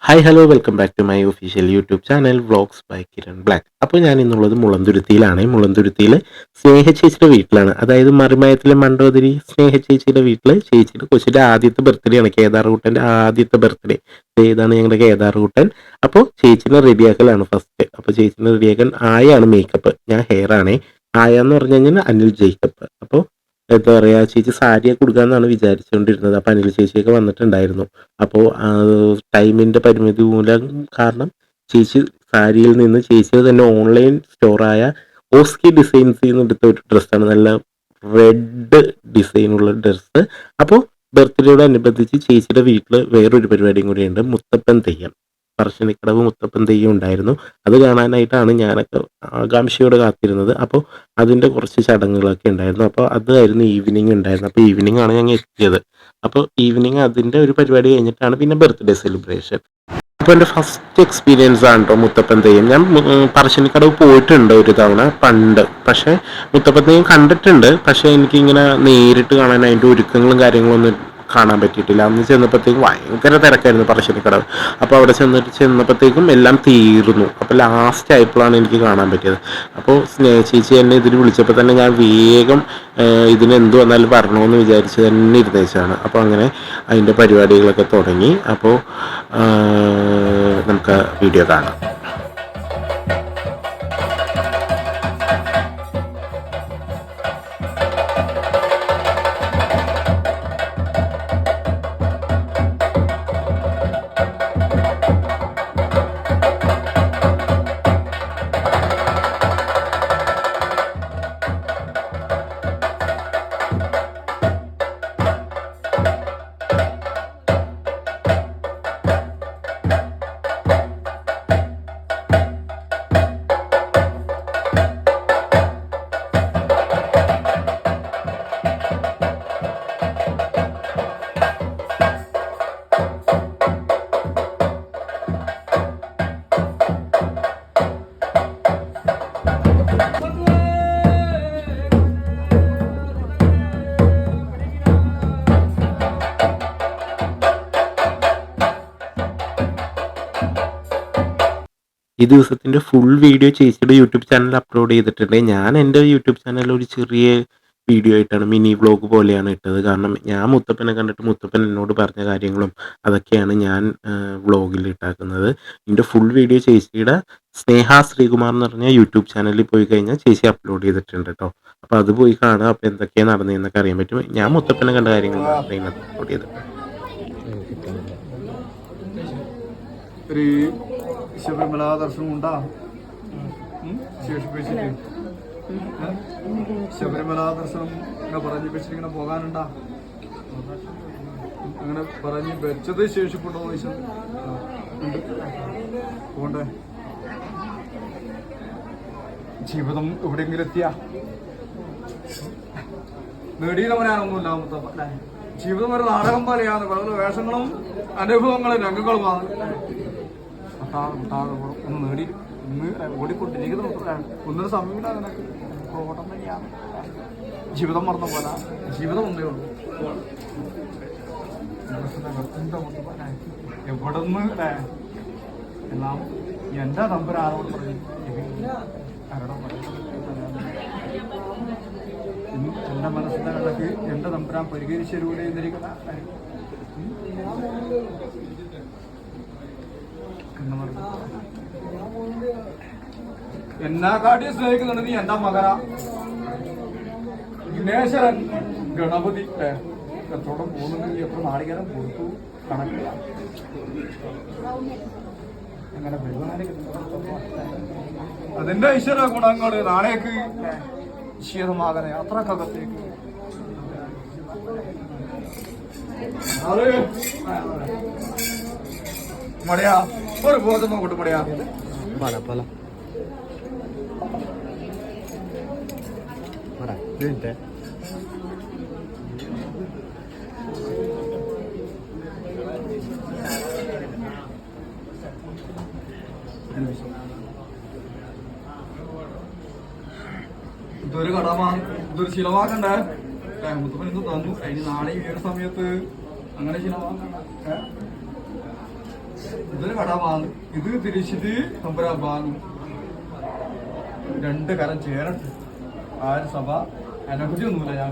Hi hello welcome back to my official YouTube channel vlogs by Kiran Black. അപ്പോൾ ഞാൻ ഇന്നുള്ളത് മുളന്തുരുത്തിയിലാണ്. മുളന്തുരുത്തിയിൽ സ്നേഹ ചേച്ചിയുടെ വീട്ടിലാണ്. അതായത് മറിമായത്തിലെ മണ്ടോദരി സ്നേഹ ചേച്ചിയുടെ വീട്ടിൽ ചേച്ചിയുടെ കൊച്ചിൻ്റെ ആദ്യത്തെ ബർത്ത്ഡേ ആണ്. കേദാർകൂട്ടൻ്റെ ആദ്യത്തെ ബർത്ത്ഡേ. ഏതാണ് ഞങ്ങളുടെ കേദാർകൂട്ടൻ. അപ്പോൾ ചേച്ചിനെ റെഡിയാക്കലാണ് ഫസ്റ്റ്. അപ്പോൾ ചേച്ചിനെ റെഡിയാക്കാൻ ആയാണ് മേക്കപ്പ്, ഞാൻ ഹെയർ ആണേ. ആയ എന്ന് പറഞ്ഞു കഴിഞ്ഞാൽ അനിൽ ജേക്കബ്. അപ്പോൾ എന്താ പറയുക, ചേച്ചി സാരിയൊക്കെ കൊടുക്കാമെന്നാണ് വിചാരിച്ചുകൊണ്ടിരുന്നത്. അപ്പോൾ അനിൽ ചേച്ചിയൊക്കെ വന്നിട്ടുണ്ടായിരുന്നു. അപ്പോൾ ടൈമിൻ്റെ പരിമിതി മൂലം കാരണം ചേച്ചി സാരിയിൽ നിന്ന് ചേച്ചിയുടെ തന്നെ ഓൺലൈൻ സ്റ്റോറായ ഓസ്കി ഡിസൈൻസിൽ നിന്ന് എടുത്ത ഒരു ഡ്രസ്സാണ്, നല്ല റെഡ് ഡിസൈനുള്ള ഡ്രസ്സ്. അപ്പോൾ ബർത്ത്ഡേയോടനുബന്ധിച്ച് ചേച്ചിയുടെ വീട്ടിൽ വേറൊരു പരിപാടിയും കൂടിയുണ്ട്, മുത്തപ്പൻ തെയ്യം. പറശ്ശിനിക്കടവ് മുത്തപ്പൻ തെയ്യം ഉണ്ടായിരുന്നു. അത് കാണാനായിട്ടാണ് ഞാനൊക്കെ ആകാംക്ഷയോടെ കാത്തിരുന്നത്. അപ്പോൾ അതിൻ്റെ കുറച്ച് ചടങ്ങുകളൊക്കെ ഉണ്ടായിരുന്നു. അപ്പോൾ അതായിരുന്നു ഈവനിങ് ഉണ്ടായിരുന്നത്. അപ്പോൾ ഈവനിങ് ആണ് ഞങ്ങൾ എത്തിയത്. അപ്പോൾ ഈവനിങ് അതിൻ്റെ ഒരു പരിപാടി കഴിഞ്ഞിട്ടാണ് പിന്നെ ബർത്ത്ഡേ സെലിബ്രേഷൻ. അപ്പോൾ എൻ്റെ ഫസ്റ്റ് എക്സ്പീരിയൻസ് ആണ് കേട്ടോ മുത്തപ്പൻ തെയ്യം. ഞാൻ പറശ്ശിനിക്കടവ് പോയിട്ടുണ്ട് ഒരു തവണ പണ്ട്. പക്ഷേ മുത്തപ്പൻ തെയ്യം കണ്ടിട്ടുണ്ട്. പക്ഷേ എനിക്കിങ്ങനെ നേരിട്ട് കാണാൻ അതിൻ്റെ ഒരുക്കങ്ങളും കാര്യങ്ങളൊന്നും കാണാൻ പറ്റിയിട്ടില്ല. അന്ന് ചെന്നപ്പോഴത്തേക്കും ഭയങ്കര തിരക്കായിരുന്നു പറശ്ശിനിക്കടവ്. അപ്പോൾ അവിടെ ചെന്നപ്പോഴത്തേക്കും എല്ലാം തീർന്നു. അപ്പോൾ ലാസ്റ്റ് ആയപ്പോഴാണ് എനിക്ക് കാണാൻ പറ്റിയത്. അപ്പോൾ സ്നേഹ ചേച്ചി എന്നെ ഇതിൽ വിളിച്ചപ്പോൾ തന്നെ ഞാൻ വേഗം ഇതിനെന്ത് വന്നാലും വരണമെന്ന് വിചാരിച്ച് തന്നെ ഇരുന്നേച്ചാണ്. അപ്പോൾ അങ്ങനെ അതിൻ്റെ പരിപാടികളൊക്കെ തുടങ്ങി. അപ്പോൾ നമുക്ക് വീഡിയോ കാണാം. ഈ ദിവസത്തിൻ്റെ ഫുൾ വീഡിയോ ചേച്ചിയുടെ യൂട്യൂബ് ചാനൽ അപ്ലോഡ് ചെയ്തിട്ടുണ്ട്. ഞാൻ എൻ്റെ യൂട്യൂബ് ചാനലിൽ ഒരു ചെറിയ വീഡിയോ ആയിട്ടാണ്, മിനി വ്ളോഗ് പോലെയാണ് ഇട്ടത്. കാരണം ഞാൻ മുത്തപ്പനെ കണ്ടിട്ട് മുത്തപ്പൻ എന്നോട് പറഞ്ഞ കാര്യങ്ങളും അതൊക്കെയാണ് ഞാൻ വ്ളോഗിൽ ഇട്ടാക്കുന്നത്. ഇതിൻ്റെ ഫുൾ വീഡിയോ ചേച്ചിയുടെ സ്നേഹ ശ്രീകുമാർ എന്ന് പറഞ്ഞ യൂട്യൂബ് ചാനലിൽ പോയി കഴിഞ്ഞാൽ ചേച്ചി അപ്ലോഡ് ചെയ്തിട്ടുണ്ട് കേട്ടോ. അപ്പോൾ അത് പോയി കാണുക. അപ്പോൾ എന്തൊക്കെയാണ് നടന്നതെന്നൊക്കെ അറിയാൻ പറ്റും. ഞാൻ മുത്തപ്പനെ കണ്ട കാര്യങ്ങളാണ് അതിനകത്ത് അപ്ലോഡ് ചെയ്തിട്ടുണ്ട്. ശബരിമല ദർശനം ഉണ്ടാ ശേഷിപ്പിച്ചിട്ട് ശബരിമല ദർശനം ഇങ്ങനെ പറഞ്ഞു വെച്ചിട്ടിങ്ങനെ പോകാനുണ്ടാ? അങ്ങനെ പറഞ്ഞ് വെച്ചത് ശേഷിപ്പുണ്ടോ ചോദിച്ചാൽ പോണ്ടേ? ജീവിതം എവിടെയെങ്കിലും എത്തിയ നേടിയെന്ന് പറയാനൊന്നുമില്ല മുത്തപ്പ. ജീവിതം ഒരു നാടകം പോലെയാണ്. പല വേഷങ്ങളും അനുഭവങ്ങളും രംഗങ്ങളുമാണ്. ഒന്ന് നേടി ഒന്ന് ഓടിക്കൊണ്ടിരിക്കുന്ന ഒന്നൊരു സമയമില്ല. നിനക്ക് ഓട്ടം തന്നെയാണ്. ജീവിതം മറന്ന പോലെ ജീവിതം ഒന്നേ ഉള്ളൂ. എവിടെന്ന് എല്ലാം എൻ്റെ നമ്പർ ആരോട് പറയും, ആരോടോ പറയും. എൻ്റെ മനസ്സിൻ്റെ കണക്ക് എൻ്റെ നമ്പരാൻ പരിഹരിച്ചരൂടെ എന്നിരിക്കുന്ന എന്നാ കാട്ടി സ്നേഹിക്കുന്നുണ്ട് നീ. എന്റെ മകനാ വിഘ്നേശ്വരൻ ഗണപതി എത്തോടെ പോകുന്നുണ്ട്. എത്ര നാളികേരം കൊടുത്തു കണക്കില്ല. അങ്ങനെ അതിന്റെ ഈശ്വര ഗുണങ്ങള് നാളേക്ക് ശീതമാകണ യാത്രക്കകത്തേക്ക് മടയാ ഒരു ബോധം നോക്കട്ടെ. മടയാ പല പല ഇതൊരു കടമാ, ഇതൊരു ശിലവാക്കണ്ടേ? മുത്തപ്പൻ ഇത് തന്നു. അതിന് നാളെ ഈ ഒരു സമയത്ത് അങ്ങനെ ശിലവാക്കണ്ട. ഇതൊരു കടമാണ്, ഇത് തിരിച്ചിട്ട് തമ്പുരാബാന്ന്. രണ്ട് കരം ചേരട്ട് ആര് സഭ എന്നെ കുറിച്ചൊന്നുമില്ല ഞാൻ